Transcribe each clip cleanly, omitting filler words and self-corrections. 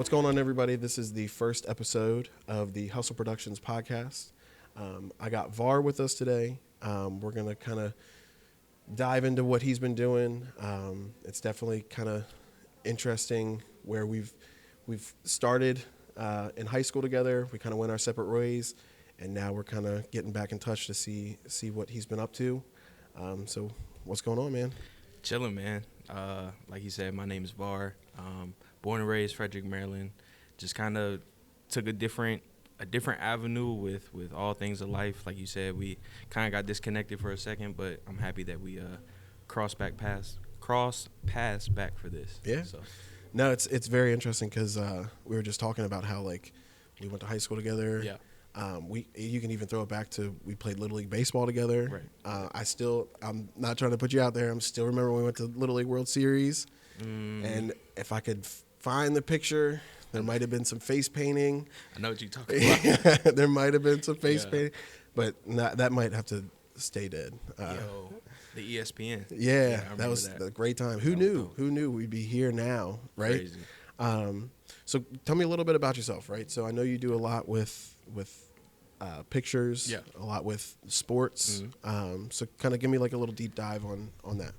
What's going on, everybody? This is the first episode of the Hustle Productions podcast. I got Var with us today. We're going to kind of dive into what he's been doing. It's definitely kind of interesting where we've started in high school together. We kind of went our separate ways, and now we're kind of getting back in touch to see what he's been up to. So what's going on, man? Chilling, man. Like you said, my name is Var. Born and raised Frederick, Maryland. Just kind of took a different avenue with all things of life. Like you said, we kind of got disconnected for a second, but I'm happy that we cross paths back for this. Yeah. So. No, it's very interesting because we were just talking about how like we went to high school together. Yeah. You can even throw it back to we played Little League baseball together. Right. I'm not trying to put you out there. I'm still remember when we went to Little League World Series, and if I could find the picture, there might have been some face painting. I know what you're talking about. There might have been some face painting, but that might have to stay dead. The ESPN. Yeah, that was that. a great time. Who knew we'd be here now, right? Crazy. So tell me a little bit about yourself, right? So I know you do a lot with pictures, a lot with sports. Mm-hmm. So kind of give me like a little deep dive on that.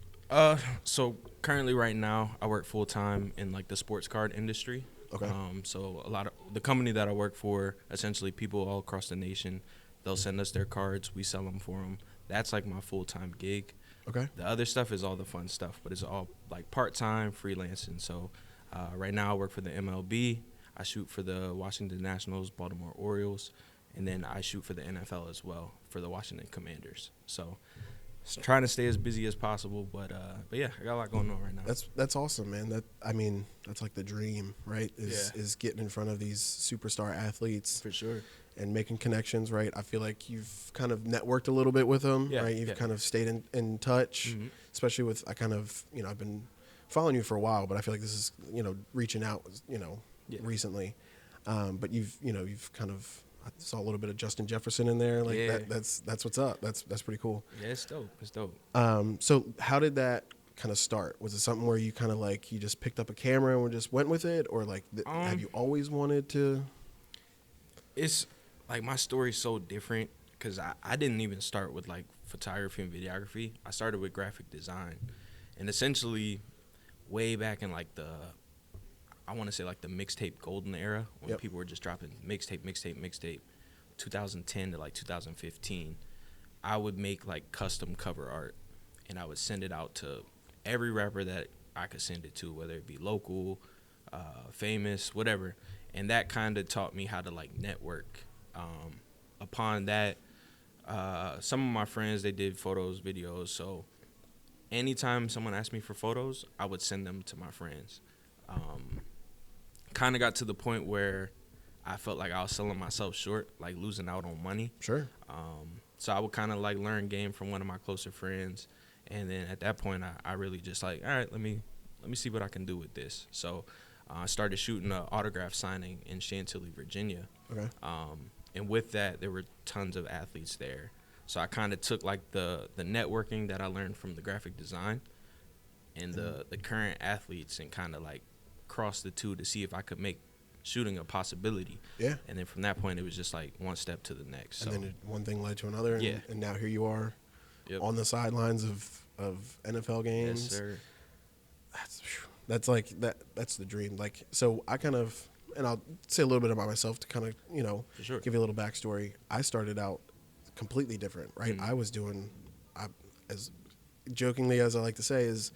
So currently right now I work full time in like the sports card industry. Okay. So a lot of the company that I work for, essentially people all across the nation, they'll send us their cards, we sell them for them. That's like my full time gig. Okay. The other stuff is all the fun stuff, but it's all like part time freelancing. So right now I work for the MLB. I shoot for the Washington Nationals, Baltimore Orioles, and then I shoot for the NFL as well for the Washington Commanders. So trying to stay as busy as possible, but yeah, I got a lot going on right now. That's awesome, man. That's like the dream, right? Is getting in front of these superstar athletes For sure. and making connections, right? I feel like you've kind of networked a little bit with them, right? You've kind of stayed in touch, especially with I've been following you for a while, but I feel like this is reaching out, recently. But you've kind of. I saw a little bit of Justin Jefferson in there. That's what's up. That's pretty cool. Yeah, it's dope. It's dope. So how did that kind of start? Was it something where you kind of like you just picked up a camera and just went with it, or like have you always wanted to? It's like my story's so different because I didn't even start with like photography and videography. I started with graphic design, and essentially, way back in like I want to say like the mixtape golden era when people were just dropping mixtape, 2010 to like 2015, I would make like custom cover art and I would send it out to every rapper that I could send it to, whether it be local, famous, whatever. And that kind of taught me how to like network. Upon that, some of my friends, they did photos, videos. So anytime someone asked me for photos, I would send them to my friends. Kind of got to the point where I felt like I was selling myself short, like losing out on money. Sure. So I would kind of like learn game from one of my closer friends, and then at that point I really just like, all right, let me see what I can do with this. So I started shooting an autograph signing in Chantilly, Virginia. Okay. And with that, there were tons of athletes there. So I kind of took like the networking that I learned from the graphic design and the current athletes and kind of like cross the two to see if I could make shooting a possibility. Yeah. And then from that point, it was just like one step to the next. And then one thing led to another, and now here you are on the sidelines of NFL games. Yes, sir. That's like that's the dream. Like, so I kind of, and I'll say a little bit about myself to kind of, For sure. give you a little backstory. I started out completely different, right? I was doing, as jokingly as I like to say, is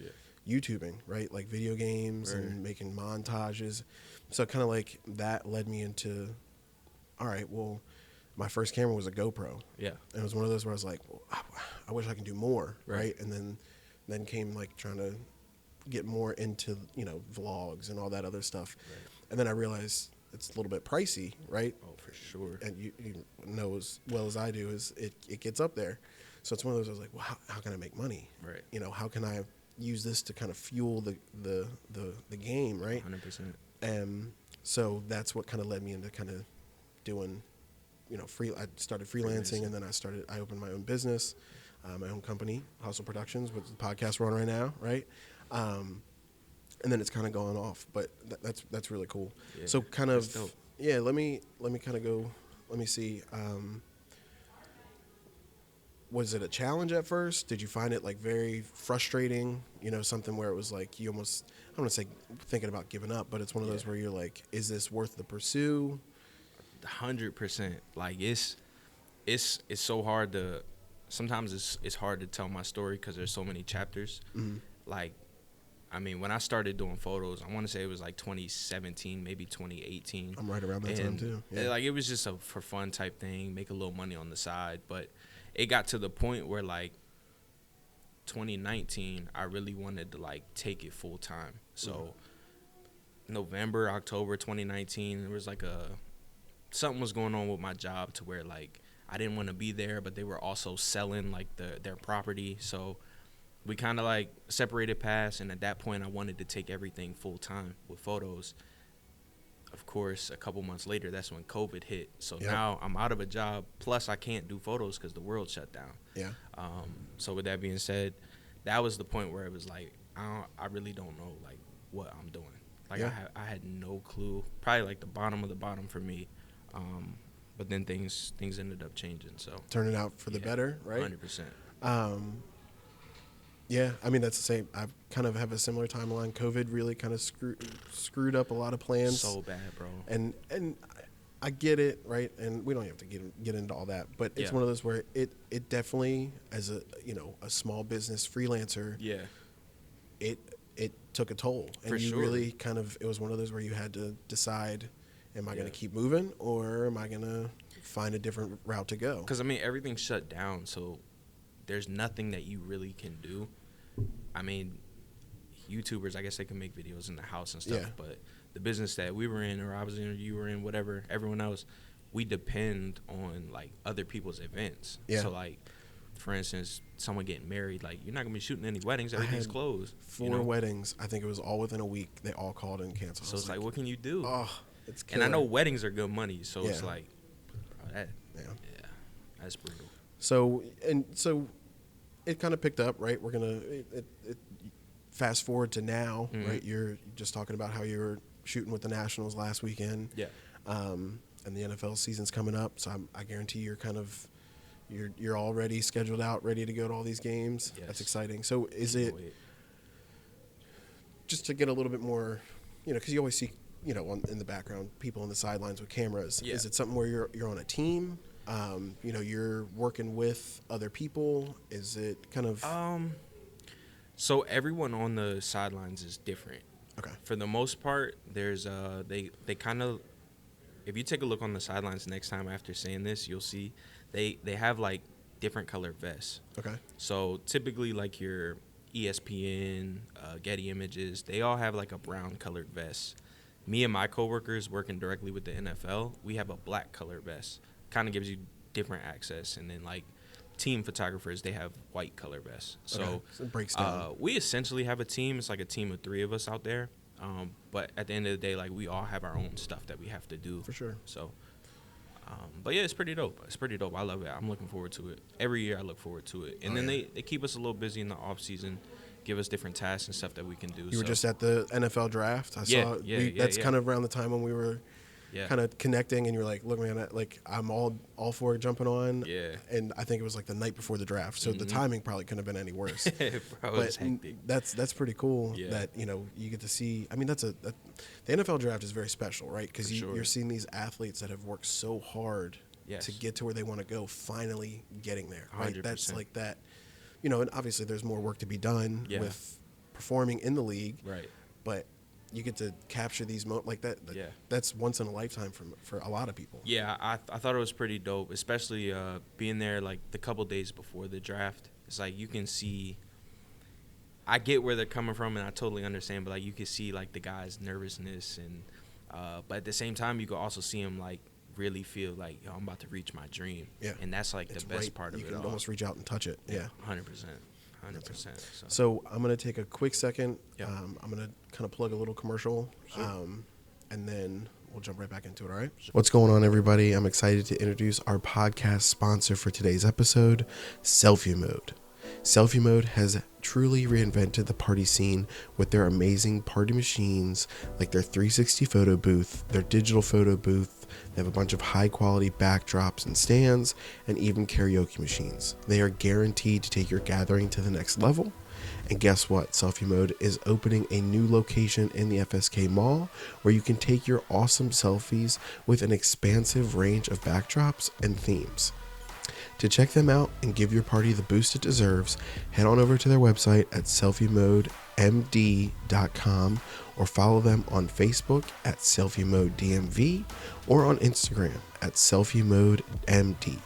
YouTubing, right? Like video games and making montages. So kind of like that led me into, all right, well, my first camera was a GoPro. Yeah. And it was one of those where I was like, well, I wish I could do more, right? And then came like trying to get more into, vlogs and all that other stuff. Right. And then I realized it's a little bit pricey, right? Oh, for sure. And you know as well as I do is it gets up there. So it's one of those I was like, well, how can I make money? Right. How can I use this to kind of fuel the game, right? 100%. And so that's what kind of led me into kind of doing, I started freelancing, and then I opened my own business, my own company, Hustle Productions, which is the podcast we're on right now, right? and then it's kind of gone off. But that's really cool. Yeah, So kind of, dope. yeah. Let me kind of go. Let me see. Was it a challenge at first? Did you find it like very frustrating? You know, something where it was like you almost, I don't want to say thinking about giving up, but it's one of those where you're like, is this worth the pursue? 100%. Like it's so hard to. Sometimes it's hard to tell my story because there's so many chapters. Mm-hmm. Like, I mean, when I started doing photos, I want to say it was like 2017, maybe 2018. I'm right around that time too. Yeah. Like it was just a for fun type thing, make a little money on the side. But it got to the point where like 2019, I really wanted to like take it full time. So November, October 2019, there was like something was going on with my job to where like I didn't want to be there, but they were also selling like their property. So we kind of like separated paths, and at that point I wanted to take everything full time with photos. Of course, a couple months later, that's when COVID hit. So now I'm out of a job, plus I can't do photos because the world shut down. Yeah. So with that being said, that was the point where it was like I really don't know like what I'm doing. Like I had no clue. Probably like the bottom of the bottom for me. But then things ended up changing. So turning out for the better, right? 100%. Yeah, I mean, that's the same. I kind of have a similar timeline. COVID really kind of screwed up a lot of plans. So bad, bro. And I get it, right? And we don't have to get into all that, but it's one of those where it definitely, as a small business freelancer, it took a toll. And For you sure. really kind of, it was one of those where you had to decide, am I going to keep moving or am I going to find a different route to go? Because, I mean, everything's shut down, so there's nothing that you really can do. I mean, YouTubers, I guess they can make videos in the house and stuff, but the business that we were in, or I was in, or you were in, whatever, everyone else, we depend on, like, other people's events. Yeah. So, like, for instance, someone getting married, like, you're not going to be shooting any weddings. Everything's closed. 4 weddings. I think it was all within a week. They all called and canceled. So it's like, what can you do? Oh, it's killer. And I know weddings are good money, so it's like, that's brutal. So it kind of picked up, right? We're gonna fast forward to now, right? You're just talking about how you were shooting with the Nationals last weekend, and the NFL season's coming up. So I guarantee you're already scheduled out, ready to go to all these games. Yes. That's exciting. So is it just to get a little bit more, because you always see, in the background, people on the sidelines with cameras. Yeah. Is it something where you're on a team? You're working with other people. Is it kind of? So everyone on the sidelines is different. Okay. For the most part, there's they kind of, if you take a look on the sidelines next time after saying this, you'll see they have like different color vests. Okay. So typically like your ESPN, Getty Images, they all have like a brown colored vest. Me and my coworkers working directly with the NFL, we have a black color vest. Kind of gives you different access, and then like team photographers, they have white color vests. So it breaks down. we essentially have a team. It's like a team of 3 of us out there, but at the end of the day, like we all have our own stuff that we have to do. For sure. So but yeah, it's pretty dope. I love it. I'm looking forward to it. Every year I look forward to it. And then they keep us a little busy in the off season, give us different tasks and stuff that we can do. You were just at the NFL draft. I saw. That's kind of around the time when we were kind of connecting, and you were like, "Look, man, I'm all for jumping on." Yeah. And I think it was like the night before the draft, so the timing probably couldn't have been any worse. Bro, but it's hectic. that's pretty cool that you get to see. I mean, the NFL draft is very special, right? Because you're seeing these athletes that have worked so hard to get to where they want to go, finally getting there. Right? 100%. That's like that. And obviously there's more work to be done with performing in the league. Right. But you get to capture these like that. That's once in a lifetime for a lot of people. Yeah, I thought it was pretty dope, especially being there like the couple days before the draft. It's like you can see. I get where they're coming from, and I totally understand. But like you can see like the guys' nervousness, and but at the same time, you can also see them like really feel like, yo, I'm about to reach my dream. Yeah. And that's like the best part of it all. You can almost reach out and touch it. Yeah. 100%. 100%. So I'm going to take a quick second. I'm going to kind of plug a little commercial. Sure. And then we'll jump right back into it, all right? Sure. What's going on, everybody? I'm excited to introduce our podcast sponsor for today's episode, Selfie Mode. Selfie Mode has truly reinvented the party scene with their amazing party machines, like their 360 photo booth, their digital photo booth. They have a bunch of high quality backdrops and stands, and even karaoke machines. They are guaranteed to take your gathering to the next level. And guess what? Selfie Mode is opening a new location in the FSK Mall where you can take your awesome selfies with an expansive range of backdrops and themes. To check them out and give your party the boost it deserves, head on over to their website at selfiemodemd.com or follow them on Facebook at selfiemodemv or on Instagram at selfiemodemd.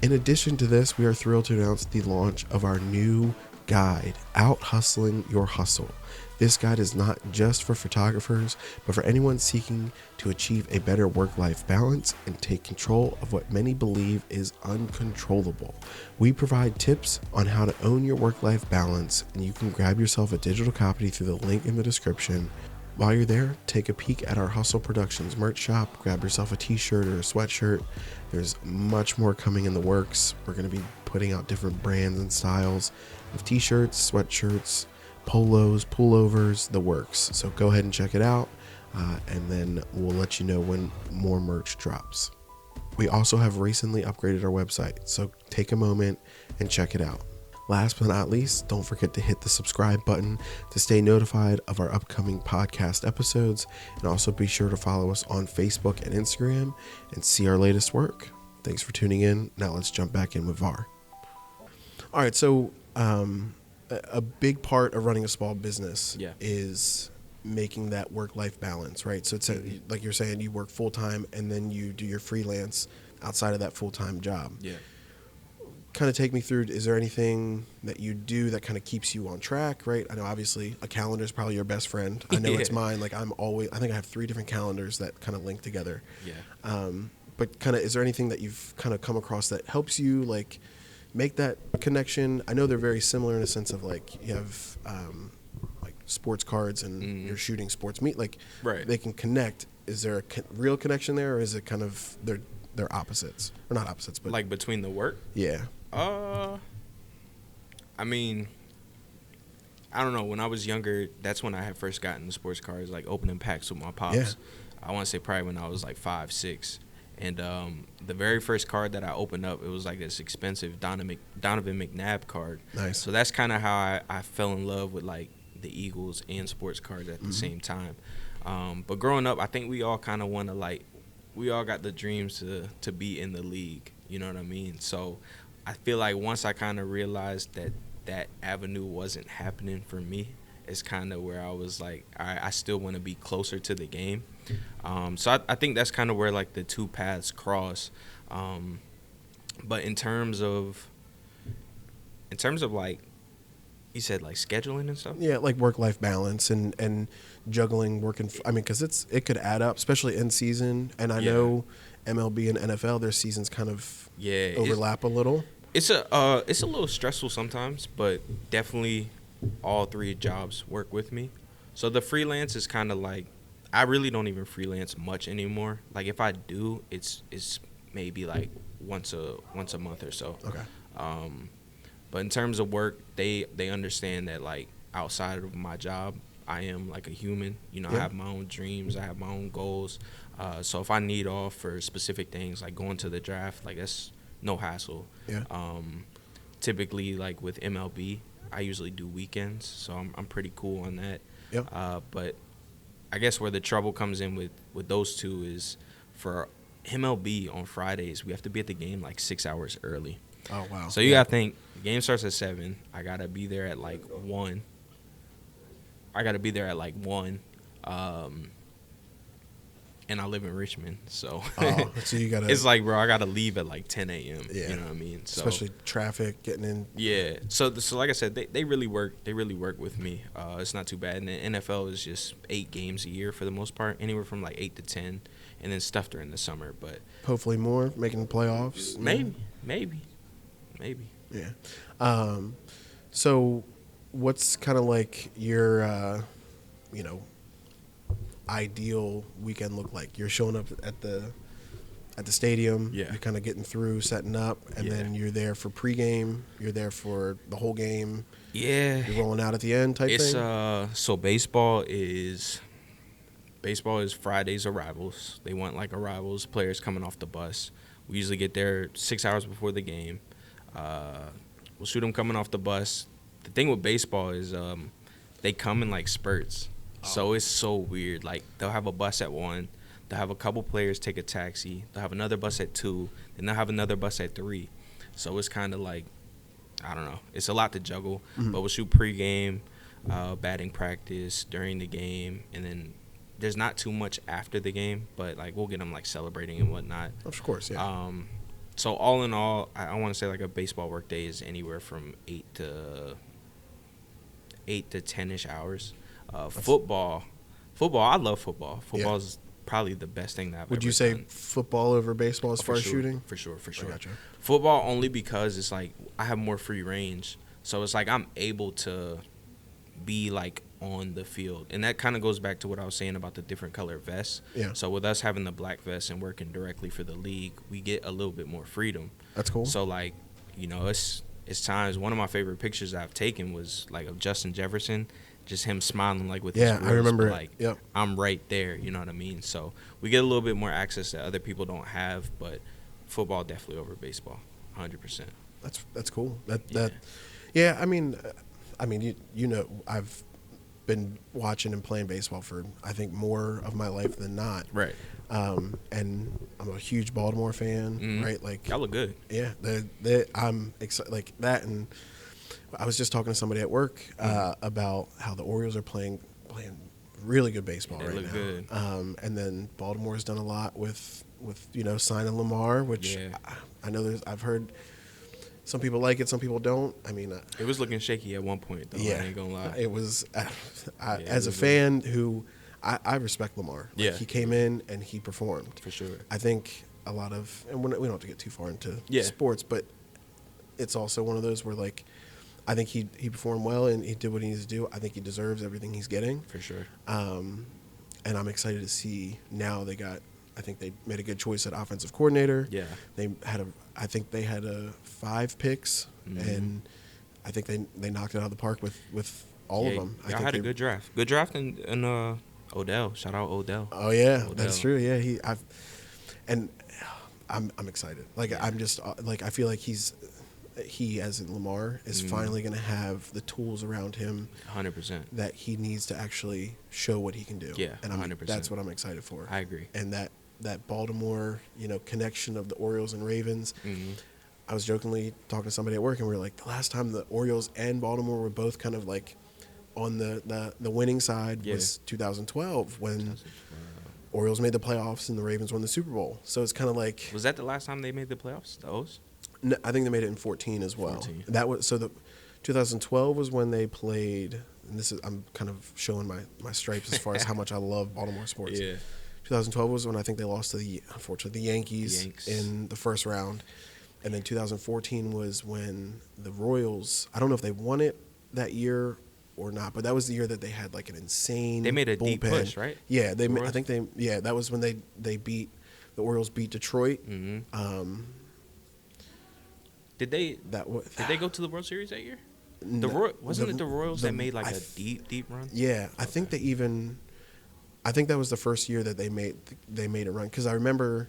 In addition to this, we are thrilled to announce the launch of our new guide, Out Hustling Your Hustle. This guide is not just for photographers, but for anyone seeking to achieve a better work-life balance and take control of what many believe is uncontrollable. We provide tips on how to own your work-life balance, and you can grab yourself a digital copy through the link in the description. While you're there, take a peek at our Hustle Productions merch shop, grab yourself a t-shirt or a sweatshirt. There's much more coming in the works. We're going to be putting out different brands and styles of t-shirts, sweatshirts, polos, pullovers, the works. So go ahead and check it out, and then we'll let you know when more merch drops. We also have recently upgraded our website, so take a moment and check it out. Last but not least, don't forget to hit the subscribe button to stay notified of our upcoming podcast episodes, and also be sure to follow us on Facebook and Instagram and see our latest work. Thanks for tuning in. Now let's jump back in with Var. All right, so a big part of running a small business is making that work-life balance, right? So it's like you're saying, you work full-time and then you do your freelance outside of that full-time job. Yeah. Kind of take me through, is there anything that you do that kind of keeps you on track, right? I know obviously a calendar is probably your best friend. I know it's mine. Like I think I have 3 different calendars that kind of link together. Yeah. But kind of, is there anything that you've kind of come across that helps you like make that connection? I know they're very similar in a sense of like you have like sports cards and you're shooting sports meet, like they can connect. Is there a real connection there, or is it kind of they're opposites, or not opposites, but like between the work? Yeah. I mean, I don't know. When I was younger, that's when I had first gotten the sports cards, like opening packs with my pops. Yeah. I want to say probably when I was like 5, 6. And the very first card that I opened up, it was like this expensive Donovan McNabb card. Nice. So that's kind of how I fell in love with like the Eagles and sports cards at the same time. But growing up, I think we all kind of want to like, we all got the dreams to be in the league. You know what I mean? So I feel like once I kind of realized that avenue wasn't happening for me, it's kind of where I was like, all right, I still want to be closer to the game. So I think that's kind of where like the two paths cross. But in terms of like, you said like scheduling and stuff? Yeah, like work-life balance and juggling working. I mean, because it could add up, especially in season. And I know MLB and NFL, their seasons kind of overlap a little. It's a little stressful sometimes, but definitely all 3 jobs work with me. So the freelance is kind of like, I really don't even freelance much anymore. Like if I do, it's maybe like once a month or so. Okay. But in terms of work, they understand that like outside of my job, I am like a human. You know, I have my own dreams, I have my own goals. So if I need off for specific things like going to the draft, like that's no hassle. Yeah. Typically like with MLB, I usually do weekends, so I'm pretty cool on that. Yep. But I guess where the trouble comes in with those two is for MLB on Fridays, we have to be at the game like 6 hours early. Oh, wow. So you got to think, the game starts at 7. I got to be there at like 1. And I live in Richmond, so so you gotta. It's like, bro, I gotta leave at like 10 a.m. Yeah. You know what I mean? So, especially traffic getting in. Yeah. So like I said, they really work. They really work with me. It's not too bad. And the NFL is just 8 games a year for the most part, anywhere from like 8 to 10, and then stuff during the summer. But hopefully more, making the playoffs. Maybe. Yeah. So, what's kind of like your, ideal weekend look like? You're showing up at the at the stadium. Yeah. You're kind of getting through, setting up, and Yeah. then you're there for pregame. You're there for the whole game. Yeah. You're rolling out at the end type It's thing. so baseball is Friday's arrivals. They want like arrivals, players coming off the bus. We usually get there 6 hours before the game. We'll shoot them coming off the bus. The thing with baseball is they come in like spurts. So it's so weird. Like they'll have a bus at 1. They'll have a couple players take a taxi. They'll have another bus at 2. Then they'll have another bus at 3. So it's kind of like, I don't know. It's a lot to juggle. Mm-hmm. But we'll shoot pregame, batting practice, during the game, and then there's not too much after the game. But like we'll get them like celebrating and whatnot. Of course, yeah. So all in all, I want to say like a baseball work day is anywhere from 8 to 10-ish hours. Football, I love football. Football is probably the best thing that I've Would ever you say done. football over baseball as far as shooting? For sure. I gotcha. Football only because it's like I have more free range. So it's like I'm able to be like on the field. And that kind of goes back to what I was saying about the different color vests. Yeah. So with us having the black vest and working directly for the league, we get a little bit more freedom. That's cool. So like, you know, it's times one of my favorite pictures I've taken was like of Justin Jefferson, just him smiling like with his Yeah, I wrist, remember. like Yep. I'm right there, you know what I mean? So we get a little bit more access that other people don't have, but football definitely over baseball, 100%. That's cool. That Yeah. yeah. I mean, you know, I've been watching and playing baseball for I think more of my life than not. Right. And I'm a huge Baltimore fan. Mhm. Right. Like Y'all look good. yeah, I'm excited like that. And I was just talking to somebody at work about how the Orioles are playing really good baseball They right look now. good. And then Baltimore's done a lot with you know signing Lamar, which Yeah. I know I've heard some people like it, some people don't. I mean, It was looking shaky at one point, though. yeah, I ain't gonna lie. it was. it As a was fan who I respect Lamar. Like, Yeah. he came in and he performed. For sure. I think a lot of, and we don't have to get too far into Yeah. sports, but it's also one of those where like I think he performed well and he did what he needs to do. I think he deserves everything he's getting. For sure. And I'm excited to see now I think they made a good choice at offensive coordinator. Yeah. I think they had 5 picks, and I think they knocked it out of the park with all of them. Y'all had a good draft. Good draft in Odell. Shout out Odell. Oh yeah, Odell. that's true. Yeah, I'm excited. Like I'm just like I feel like he as in Lamar is finally going to have the tools around him 100%. that he needs to actually show what he can do. Yeah, and 100%. That's what I'm excited for. I agree. And that Baltimore, you know, connection of the Orioles and Ravens. Mm-hmm. I was jokingly talking to somebody at work, and we were like, the last time the Orioles and Baltimore were both kind of like on the winning side was 2012 when Orioles made the playoffs and the Ravens won the Super Bowl. So it's kind of like, Was that the last time they made the playoffs? The O's? no, I think they made it in 14 as well. 14. That was so the 2012 was when they played. And this is I'm kind of showing my stripes as far as how much I love Baltimore sports. Yeah. 2012 was when I think they lost to unfortunately the Yankees Yanks. in the first round, and then 2014 was when the Royals. I don't know if they won it that year or not, but that was the year that they had like an insane. They made a bullpen. deep push, right? Yeah, The I Royals? think they. Yeah, that was when they beat the Orioles beat Detroit. Mm-hmm. Did they go to the World Series that year? Wasn't it the Royals that made like a deep run? Yeah, I think I think that was the first year that they made a run, because I remember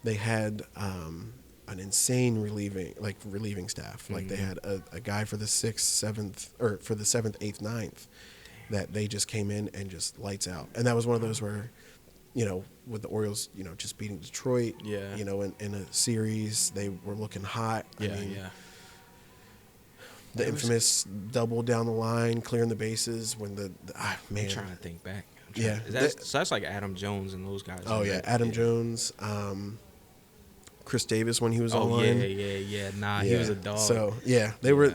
they had an insane relieving staff. Like they had a guy for the 6th, 7th, or for the 7th, 8th, 9th that they just came in and just lights out. And that was one of those where, you know, with the Orioles, you know, just beating Detroit, Yeah. you know, in a series, they were looking hot. I mean, the infamous double down the line, clearing the bases when man. I'm trying to think back. Yeah. So that's like Adam Jones and those guys. Oh right? yeah, Adam Jones, Chris Davis when he was Oh on. yeah. Nah, he was a dog. So yeah, they were.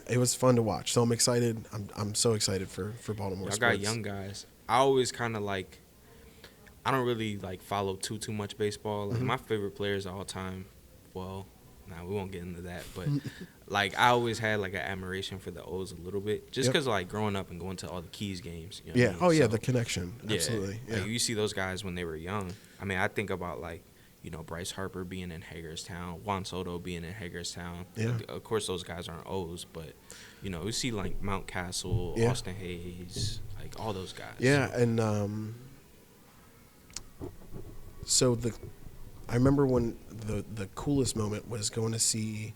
It was fun to watch. So I'm excited. I'm so excited for Baltimore Y'all sports. got young guys. I always kind of like. I don't really like follow too much baseball. Like my favorite players of all time. Well, we won't get into that. But like I always had like an admiration for the O's a little bit, just because like growing up and going to all the Keys games. You know what I mean? Oh yeah, So, the connection. Absolutely. Yeah. Like, you see those guys when they were young. I mean, I think about like, Bryce Harper being in Hagerstown, Juan Soto being in Hagerstown. Yeah. Of course, those guys aren't O's, but we see like Mount Castle, Yeah. Austin Hayes, like all those guys. Yeah, and so I remember when the coolest moment was going to see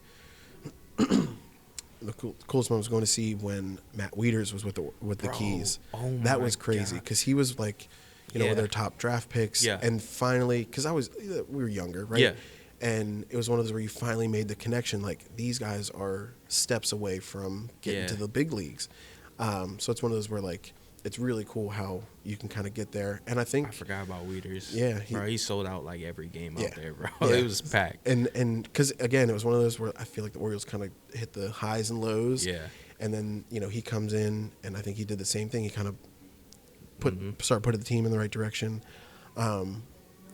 coolest moment was going to see when Matt Wieters was with the Keys. Oh my that was crazy because he was like, one of their top draft picks. Yeah. And finally, because we were younger, right? Yeah. And it was one of those where you finally made the connection. Like, these guys are steps away from getting to the big leagues. So it's one of those where, like, it's really cool how you can kind of get there. And I think I forgot about Wieters. Yeah, he sold out like every game out there, bro. Yeah. It was packed. And because again, it was one of those where I feel like the Orioles kind of hit the highs and lows. Yeah. And then he comes in, and I think he did the same thing. He kind of started putting the team in the right direction. And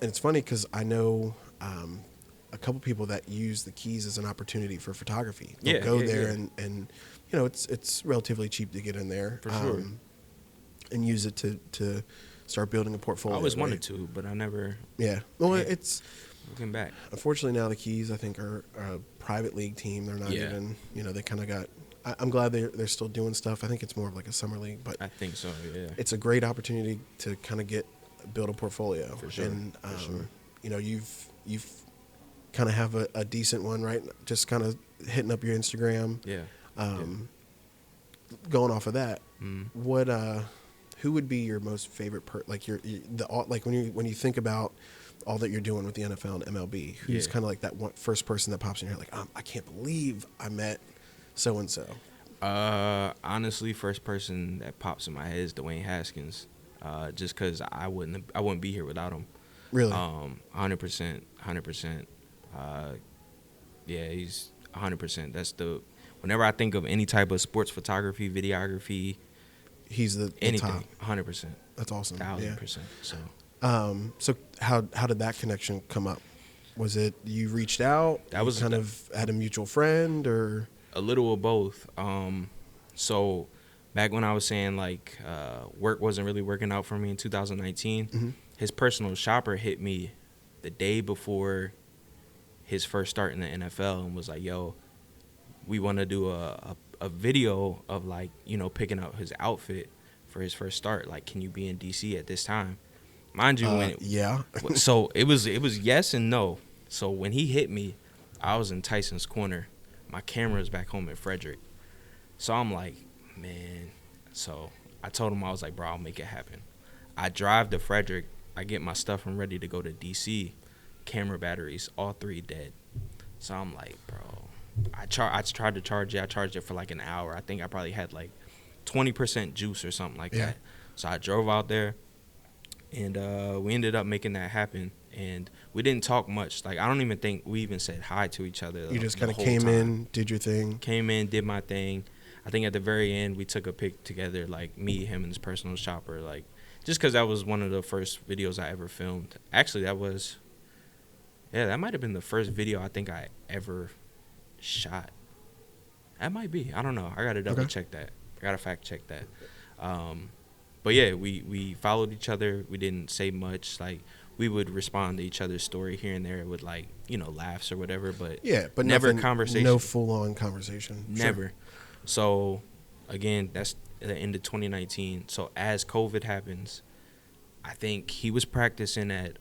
it's funny because I know a couple people that use the Keys as an opportunity for photography. They'll go there and it's relatively cheap to get in there. For sure. And use it to start building a portfolio. I always wanted to, but I never. Yeah. Well, it's looking back. Unfortunately, now the Keys, I think, are a private league team. They're not even. They kind of got. I'm glad they're still doing stuff. I think it's more of like a summer league, but I think so. Yeah. It's a great opportunity to kind of build a portfolio. For sure. And For sure. You've kind of have a decent one, right? Just kind of hitting up your Instagram. Yeah. Going off of that, Mm-hmm. who would be your most favorite like when you think about all that you're doing with the NFL and MLB, who's kind of like that first person that pops in your head, like, I can't believe I met so and so. Honestly, first person that pops in my head is Dwayne Haskins, just because I wouldn't be here without him. Really? 100%. Yeah, he's 100%. That's whenever I think of any type of sports photography, videography, he's the anything, top. 100%. That's awesome. 1,000%. So. So how did that connection come up? Was it you reached out? That was kind of had a mutual friend, or a little of both. So back when I was saying like work wasn't really working out for me in 2019, his personal shopper hit me the day before his first start in the NFL and was like, "Yo, we want to do a video of like picking out his outfit for his first start. Like, can you be in DC at this time?" Mind you, so it was yes and no. So when he hit me, I was in Tyson's corner. My camera is back home in Frederick. So I'm like, man. So I told him, I was like, bro, I'll make it happen. I drive to Frederick. I get my stuff and ready to go to DC. Camera batteries, all 3 dead. So I'm like, bro. I tried to charge it. I charged it for like an hour. I think I probably had like 20% juice or something like that. So I drove out there. And we ended up making that happen. And we didn't talk much. Like, I don't even think we even said hi to each other. You just kind of came in, did your thing. Came in, did my thing. I think at the very end, we took a pic together, like me, him, and his personal shopper. Like, just because that was one of the first videos I ever filmed. Actually, that might have been the first video I think I ever shot. That might be. I don't know. I got to double check that. I got to fact check that. But yeah, we followed each other. We didn't say much. Like, we would respond to each other's story here and there with like, laughs or whatever. But but never conversation. No full on conversation. Never. Sure. So again, that's the end of 2019. So as COVID happens, I think he was practicing at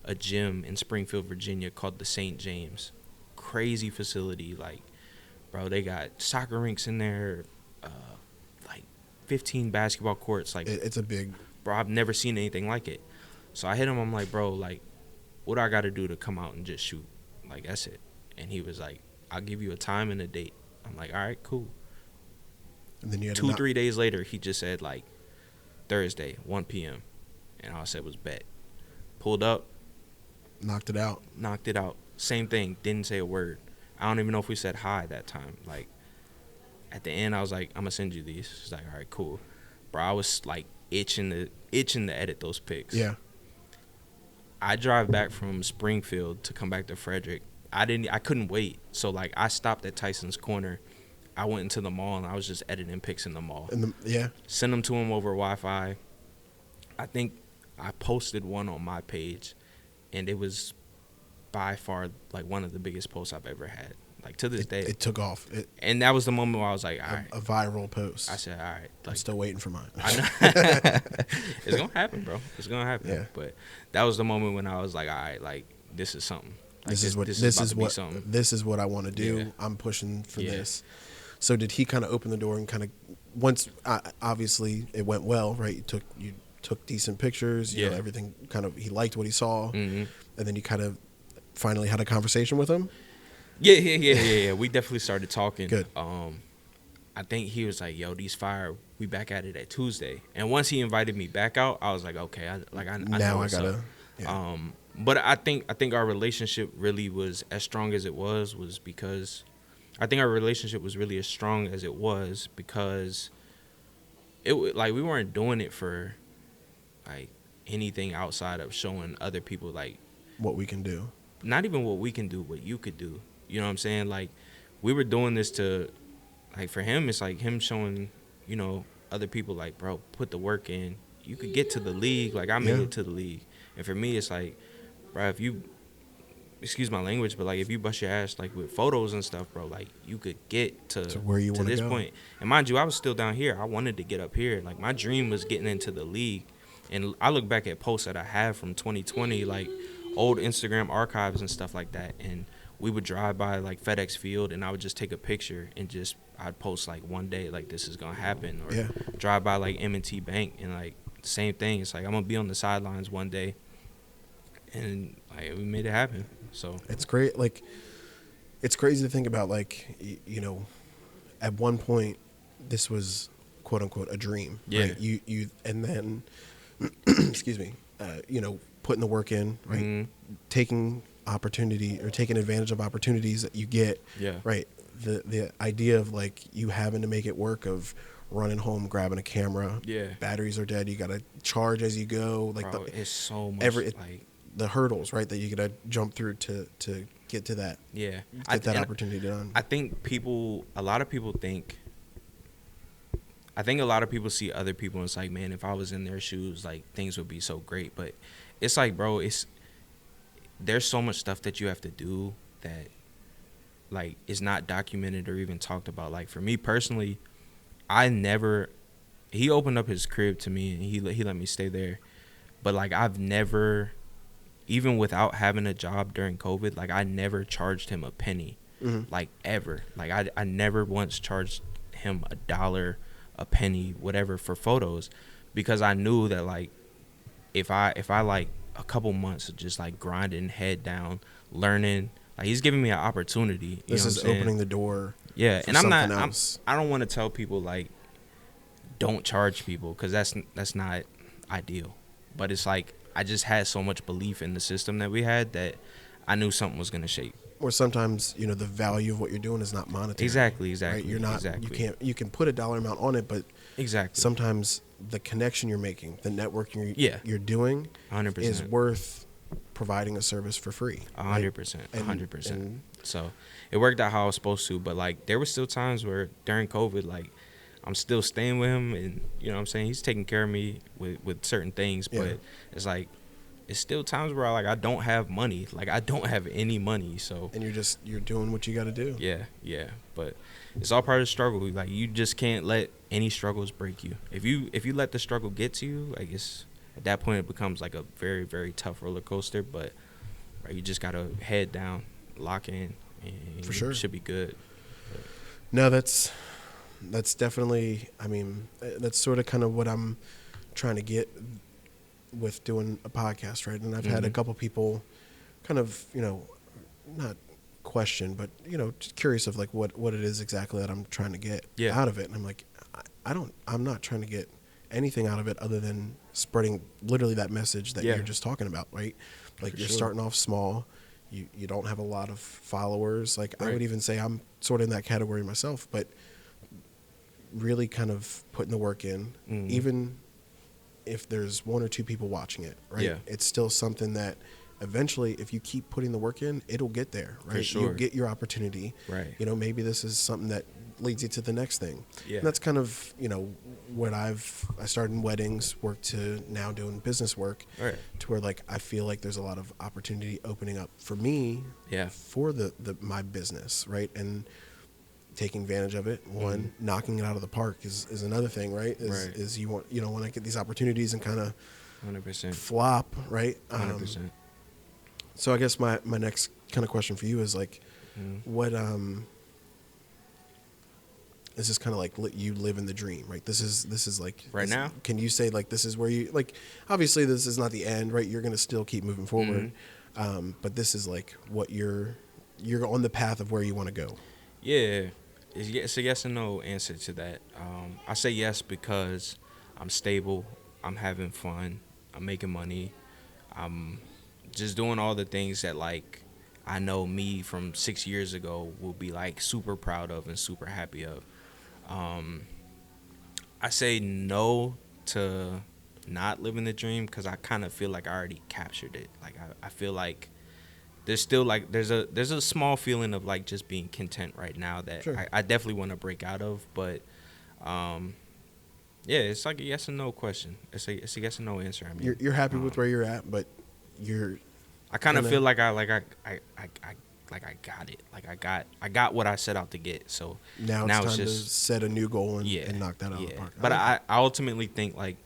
a gym in Springfield, Virginia called the St. James. Crazy facility. Like, bro, they got soccer rinks in there. 15 basketball courts. Like, it's a big. Bro, I've never seen anything like it. So I hit him. I'm like, bro, like, what do I got to do to come out and just shoot? Like, that's it. And he was like, I'll give you a time and a date. I'm like, all right, cool. And then you had 2-3 days later, he just said, like, Thursday, 1 p.m. And all I said was bet. Pulled up. Knocked it out. Same thing. Didn't say a word. I don't even know if we said hi that time. Like, at the end, I was like, I'm going to send you these. She's like, all right, cool. Bro, I was, like, itching to edit those pics. Yeah. I drive back from Springfield to come back to Frederick. I couldn't wait. So, like, I stopped at Tyson's corner. I went into the mall, and I was just editing pics in the mall. Sent them to him over Wi-Fi. I think I posted one on my page, and it was by far like one of the biggest posts I've ever had. Like to this day, it took off. And that was the moment where I was like, all right, a viral post. I said, all right, like, I'm still waiting for mine. I know. It's gonna happen, bro. It's gonna happen. Yeah. But that was the moment when I was like, all right, like this is something. Like, this is what I want to do. Yeah. I'm pushing for this. So did he kind of open the door and kind of once obviously it went well, right? You took decent pictures. You know, everything kind of he liked what he saw, and then you kind of finally had a conversation with him. Yeah. We definitely started talking. Good. I think he was like, "Yo, these fire. We back at it at Tuesday." And once he invited me back out, I was like, "Okay, I know what's up." Yeah. But I think our relationship really was as strong as it was because I think our relationship was really as strong as it was because it like we weren't doing it for like anything outside of showing other people like what we can do. Not even what we can do, what you could do. You know what I'm saying? Like we were doing this to like for him it's like him showing, you know, other people like, bro, put the work in. You could get to the league. Like I made it to the league. And for me it's like, bro, if you excuse my language, but like if you bust your ass like with photos and stuff, bro, like you could get to where you want to this go. point. And mind you, I was still down here. I wanted to get up here. Like my dream was getting into the league. And I look back at posts that I have from 2020, like old Instagram archives and stuff like that. And we would drive by like FedEx Field, and I would just take a picture and just I'd post like one day like this is gonna happen, or drive by like M&T Bank and like same thing. It's like I'm gonna be on the sidelines one day, and like we made it happen. So it's great. Like it's crazy to think about. Like you know, at one point this was quote unquote a dream. Yeah. Right? You and then excuse me. You know, putting the work in. Right. Mm-hmm. Taking opportunity or taking advantage of opportunities that you get. Yeah. Right. The idea of like you having to make it work of running home, grabbing a camera. Yeah. Batteries are dead. You got to charge as you go. Like bro, it's so much like the hurdles, right, that you got to jump through to get to that. Yeah. Get that opportunity done. I think a lot of people see other people and it's like, man, if I was in their shoes, like things would be so great. But it's like, bro, there's so much stuff that you have to do that like is not documented or even talked about. Like for me personally, he opened up his crib to me and he let me stay there. But like I've never, even without having a job during COVID, like I never charged him a penny, like ever. Like I never once charged him $1, a penny, whatever for photos, because I knew that like if I like a couple months of just like grinding head down, learning, like he's giving me an opportunity. This is opening the door. Yeah, and I don't want to tell people like don't charge people because that's not ideal. But it's like I just had so much belief in the system that we had that I knew something was gonna shake. Or sometimes, you know, the value of what you're doing is not monetary. Exactly. Right? You're not. Exactly. You can put a dollar amount on it, but sometimes the connection you're making, the networking you're doing, 100% is worth providing a service for free. 100%. 100%. So it worked out how I was supposed to, but like there were still times where during COVID, like I'm still staying with him, and you know what I'm saying, he's taking care of me with certain things, but it's like it's still times where I don't have money, like I don't have any money, so and you're doing what you got to do. Yeah, but it's all part of the struggle. Like you just can't let any struggles break you. If you let the struggle get to you, like it's at that point it becomes like a very, very tough roller coaster, but right, you just gotta head down, lock in, and for sure it should be good. No, that's definitely, I mean, that's sort of kind of what I'm trying to get with doing a podcast, right? And I've had a couple people kind of, you know, not question, but, you know, just curious of like what it is exactly that I'm trying to get out of it. And I'm like, I'm not trying to get anything out of it other than spreading literally that message that you're just talking about, right? Like you're starting off small. You don't have a lot of followers. Like I would even say I'm sort of in that category myself, but really kind of putting the work in, even if there's one or two people watching it, right? Yeah. It's still something that eventually, if you keep putting the work in, it'll get there, right? For sure. You'll get your opportunity. Right. You know, maybe this is something that leads you to the next thing. Yeah. And that's kind of, you know, what I started in weddings, worked to now doing business work, Right. to where like I feel like there's a lot of opportunity opening up for me, Yeah. for the my business, right? And taking advantage of it. One, knocking it out of the park is another thing, right? Is you want when I get these opportunities and kind of 100%. flop, right? 100%. So I guess my next kind of question for you is like, what is this kind of like you live in the dream, right? This is like Right now? Can you say like this is where you like? Obviously, this is not the end, right? You're gonna still keep moving forward, but this is like what you're on the path of where you want to go. Yeah, it's a yes and no answer to that. I say yes because I'm stable, I'm having fun, I'm making money, I'm just doing all the things that like I know me from 6 years ago will be like super proud of and super happy of. I say no to not living the dream because I kind of feel like I already captured it. Like I feel like there's still like there's a small feeling of like just being content right now that Sure. I definitely want to break out of. But yeah, it's like a yes and no question. It's a yes and no answer. I mean, You're happy with where you're at, but I kind of kinda- feel like I got it. Like I got what I set out to get. So now it's time to set a new goal and knock that out of the park. But I ultimately think like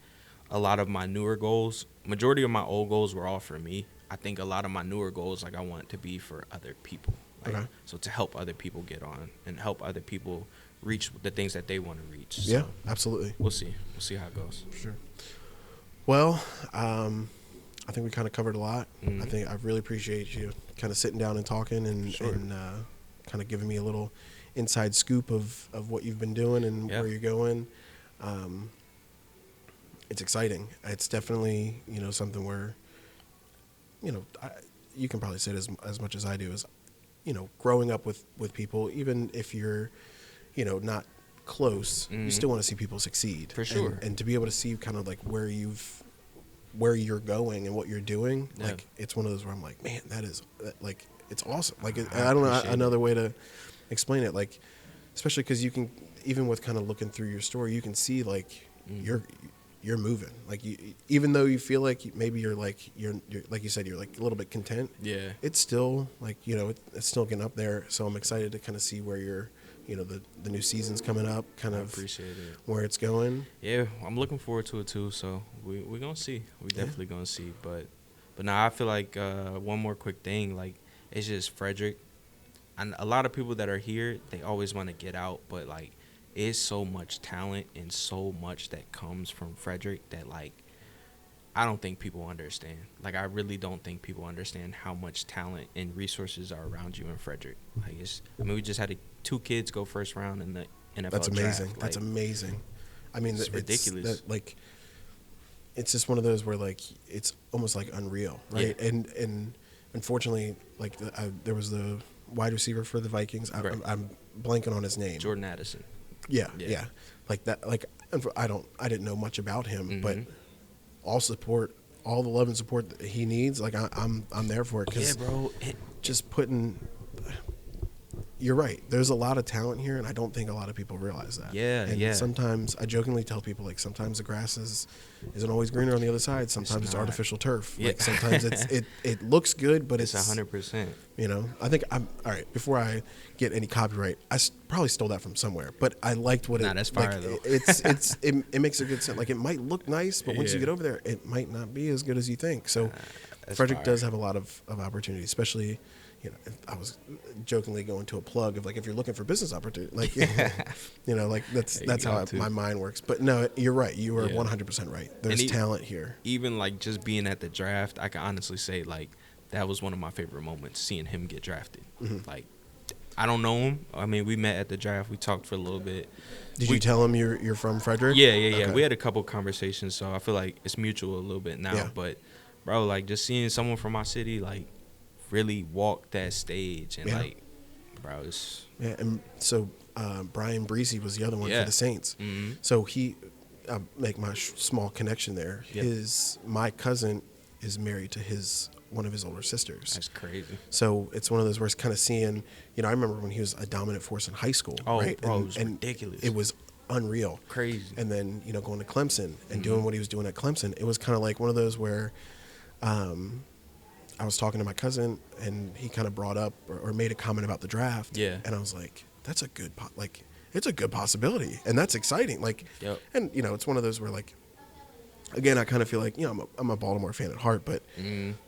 a lot of my newer goals, majority of my old goals were all for me. I think a lot of my newer goals, like I want it to be for other people. Like, Okay. So to help other people get on and help other people reach the things that they want to reach. Yeah, So absolutely. we'll see. We'll see how it goes. Sure. Well, I think we kind of covered a lot. Mhm. I think I really appreciate you kind of sitting down and talking and kind of giving me a little inside scoop of what you've been doing and Yeah. where you're going. It's exciting. It's definitely, something where, you can probably say it as much as I do, is, growing up with people, even if you're, not close, you still want to see people succeed. For sure. And to be able to see kind of like where you're going and what you're doing, Yeah. like it's one of those where I'm like, man, like it's awesome. Like I I don't know appreciate another way to explain it. Like, especially because you can, even with kind of looking through your story, you can see like you're moving. Like even though you feel like maybe you're like you said, you're like a little bit content. Yeah. It's still like it's still getting up there. So I'm excited to kind of see where you're. The new season's coming up, kind I of appreciate it. where it's going. Yeah, I'm looking forward to it too. So we're gonna see. We definitely gonna see. But now I feel like one more quick thing. Like it's just Frederick, and a lot of people that are here, they always want to get out, but like it's so much talent and so much that comes from Frederick that like I don't think people understand. Like I really don't think people understand how much talent and resources are around you in Frederick. Like we just had 2 kids go first round in the NFL That's amazing. draft. That's Like, amazing. I mean, it's ridiculous. It's just one of those where like it's almost like unreal, right? Yeah. And unfortunately, like there was the wide receiver for the Vikings. Right. I'm blanking on his name. Jordan Addison. Yeah, Yeah. yeah. Like that. Like I didn't know much about him, but Mhm. all the love and support that he needs. Like I'm there for it. 'Cause Yeah, bro. just putting. You're right. There's a lot of talent here, and I don't think a lot of people realize that. Yeah, and yeah. sometimes I jokingly tell people, like, sometimes the grass isn't always greener on the other side. Sometimes it's not. artificial turf. Yeah. Like sometimes it looks good, but It's 100%. I think I'm all right. Before I get any copyright, I probably stole that from somewhere, but I liked what That's fire like, though. it makes a good sense. Like it might look nice, but once you Yeah. get over there, it might not be as good as you think. So That's Frederick fire. does have a lot of opportunity, especially. I was jokingly going to a plug of like if you're looking for business opportunity, like like that's how my mind works. But no, you're right. You are 100% right. There's talent here. Even like just being at the draft, I can honestly say like that was one of my favorite moments, seeing him get drafted. Mm-hmm. Like I don't know him. I mean, we met at the draft. We talked for a little bit. Did you tell him you're from Frederick? Yeah. Okay. We had a couple conversations, so I feel like it's mutual a little bit now. Yeah. But bro, like just seeing someone from my city like really walk that stage and like, bro, it's and so Brian Breesy was the other one for the Saints. Mm-hmm. So he make my small connection there. Yep. My cousin is married to one of his older sisters. That's crazy. So it's one of those where it's kind of seeing, I remember when he was a dominant force in high school. Oh, right? bro, it was ridiculous. It was unreal. Crazy. And then, going to Clemson and doing what he was doing at Clemson, it was kind of like one of those where I was talking to my cousin, and he kind of brought up or made a comment about the draft. Yeah. And I was like, that's a good it's a good possibility, and that's exciting. Yep. And it's one of those where again, I kind of feel like I'm a Baltimore fan at heart, but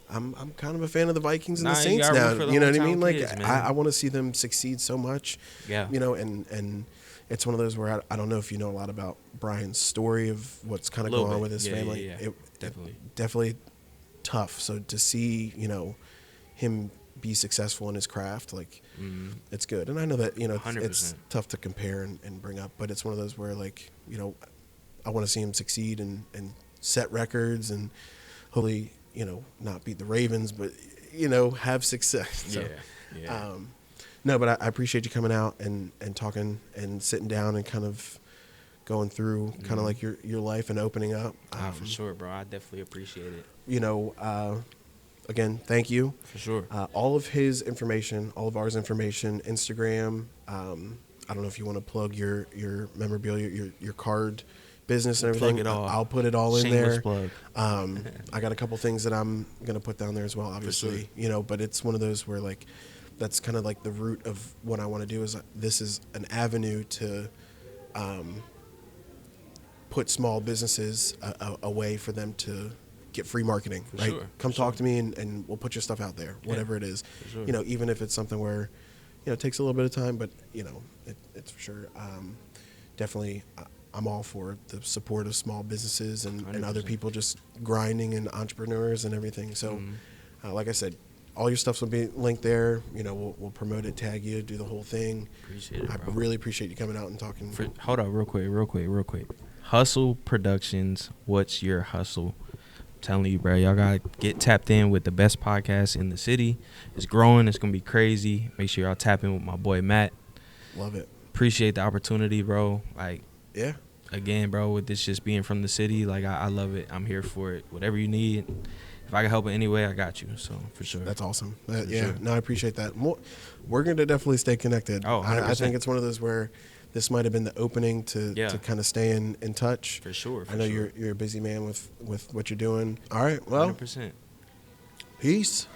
I'm kind of a fan of the Vikings and the Saints now. You know what I mean? Kids, I want to see them succeed so much. Yeah. And it's one of those where I don't know if you know a lot about Brian's story of what's kind of going on with his family. Yeah. Definitely tough. So to see him be successful in his craft, it's good. And I know that it's tough to compare and bring up, but it's one of those where I want to see him succeed and set records, and hopefully not beat the Ravens, but have success. So, no, but I appreciate you coming out and talking and sitting down and kind of going through kind of like your life and opening up. For sure, bro. I definitely appreciate it. Again, thank you. For sure. All of his information, all of ours information, Instagram. I don't know if you want to plug your memorabilia, your card business and everything. Plug it all. I'll put it all in there. Plug. I got a couple things that I'm gonna put down there as well, obviously. Sure. But it's one of those where that's kind of like the root of what I want to do. Is this is an avenue to put small businesses a way for them to get free marketing. For right? Sure. Come talk to me and we'll put your stuff out there, whatever it is. For sure. Even if it's something where it takes a little bit of time, but it's for sure. Definitely. I'm all for the support of small businesses and other people just grinding and entrepreneurs and everything. So, like I said, all your stuff will be linked there. We'll promote it, tag you, do the whole thing. Appreciate it, I bro. really appreciate you coming out and talking. Hold on, real quick. Hustle Productions. What's your hustle? I'm telling you, bro. Y'all gotta get tapped in with the best podcast in the city. It's growing. It's gonna be crazy. Make sure y'all tap in with my boy Matt. Love it. Appreciate the opportunity, bro. Yeah. Again, bro, with this just being from the city, I love it. I'm here for it. Whatever you need, if I can help in any way, I got you. So for sure. That's awesome. Sure. No, I appreciate that. We're going to definitely stay connected. Oh, 100%. I think it's one of those where this might have been the opening to kind of stay in touch. For sure. I know you're a busy man with what you're doing. All right. Well, 100%. Peace.